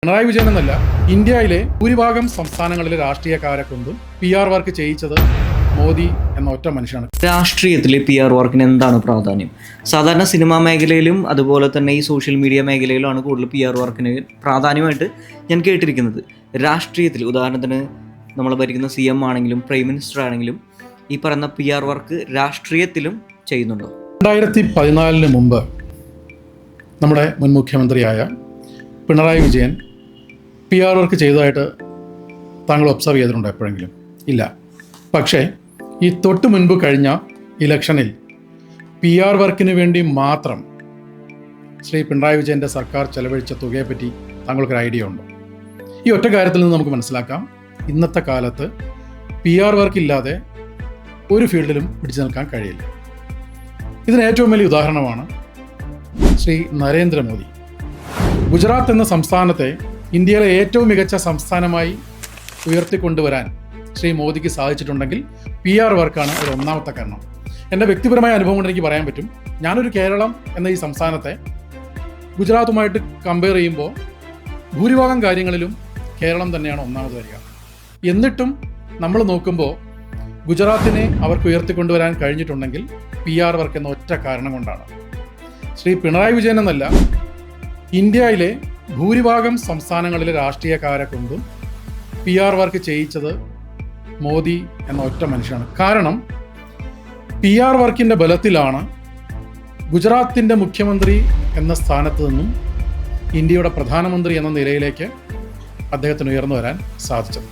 പിണറായി വിജയൻ എന്നല്ല, ഇന്ത്യയിലെ ഭൂരിഭാഗം സംസ്ഥാനങ്ങളിലെ രാഷ്ട്രീയക്കാരെ കൊണ്ടും PR വർക്ക് ചെയ്യിച്ചത് മോദി എന്ന ഒറ്റ മനുഷ്യനാണ്. രാഷ്ട്രീയത്തിൽ PR വർക്കിന് എന്താണ് പ്രാധാന്യം? സാധാരണ സിനിമാ മേഖലയിലും അതുപോലെ തന്നെ ഈ സോഷ്യൽ മീഡിയ മേഖലയിലുമാണ് കൂടുതൽ PR വർക്കിന് പ്രാധാന്യമായിട്ട് ഞാൻ കേട്ടിരിക്കുന്നത്. രാഷ്ട്രീയത്തിൽ ഉദാഹരണത്തിന് നമ്മൾ ഭരിക്കുന്ന CM ആണെങ്കിലും പ്രൈം മിനിസ്റ്റർ ആണെങ്കിലും ഈ പറയുന്ന PR വർക്ക് രാഷ്ട്രീയത്തിലും ചെയ്യുന്നുണ്ടോ? 2014 മുമ്പ് നമ്മുടെ മുൻ മുഖ്യമന്ത്രിയായ പിണറായി വിജയൻ PR വർക്ക് ചെയ്തതായിട്ട് താങ്കൾ ഒബ്സർവ് ചെയ്തിട്ടുണ്ടോ എപ്പോഴെങ്കിലും? ഇല്ല. പക്ഷേ ഈ തൊട്ട് മുൻപ് കഴിഞ്ഞ ഇലക്ഷനിൽ PR വർക്കിന് വേണ്ടി മാത്രം ശ്രീ പിണറായി വിജയൻ്റെ സർക്കാർ ചെലവഴിച്ച തുകയെപ്പറ്റി താങ്കൾക്കൊരു ഐഡിയ ഉണ്ടോ? ഈ ഒറ്റ കാര്യത്തിൽ നിന്ന് നമുക്ക് മനസ്സിലാക്കാം, ഇന്നത്തെ കാലത്ത് PR വർക്ക് ഇല്ലാതെ ഒരു ഫീൽഡിലും പിടിച്ചു നിൽക്കാൻ കഴിയില്ല. ഇതിന് ഏറ്റവും വലിയ ഉദാഹരണമാണ് ശ്രീ നരേന്ദ്രമോദി. ഗുജറാത്ത് എന്ന സംസ്ഥാനത്തെ ഇന്ത്യയിലെ ഏറ്റവും മികച്ച സംസ്ഥാനമായി ഉയർത്തിക്കൊണ്ടുവരാൻ ശ്രീ മോദിക്ക് സാധിച്ചിട്ടുണ്ടെങ്കിൽ PR വർക്കാണ് ഒരു ഒന്നാമത്തെ കാരണം. എൻ്റെ വ്യക്തിപരമായ അനുഭവം കൊണ്ട് എനിക്ക് പറയാൻ പറ്റും. ഞാനൊരു കേരളം എന്ന ഈ സംസ്ഥാനത്തെ ഗുജറാത്തുമായിട്ട് കമ്പയർ ചെയ്യുമ്പോൾ ഭൂരിഭാഗം കാര്യങ്ങളിലും കേരളം തന്നെയാണ് ഒന്നാമത് വരിക. എന്നിട്ടും നമ്മൾ നോക്കുമ്പോൾ ഗുജറാത്തിനെ അവർക്ക് ഉയർത്തിക്കൊണ്ടുവരാൻ കഴിഞ്ഞിട്ടുണ്ടെങ്കിൽ PR വർക്ക് എന്ന ഒറ്റ കാരണം കൊണ്ടാണ്. ശ്രീ പിണറായി വിജയൻ എന്നല്ല, ഇന്ത്യയിലെ ഭൂരിഭാഗം സംസ്ഥാനങ്ങളിലെ രാഷ്ട്രീയക്കാരെ കൊണ്ടും PR വർക്ക് ചെയ്യിച്ചത് മോദി എന്ന ഒറ്റ മനുഷ്യനാണ്. കാരണം PR വർക്കിൻ്റെ ബലത്തിലാണ് ഗുജറാത്തിൻ്റെ മുഖ്യമന്ത്രി എന്ന സ്ഥാനത്ത് നിന്നും ഇന്ത്യയുടെ പ്രധാനമന്ത്രി എന്ന നിലയിലേക്ക് അദ്ദേഹത്തിന് ഉയർന്നു വരാൻ സാധിച്ചത്.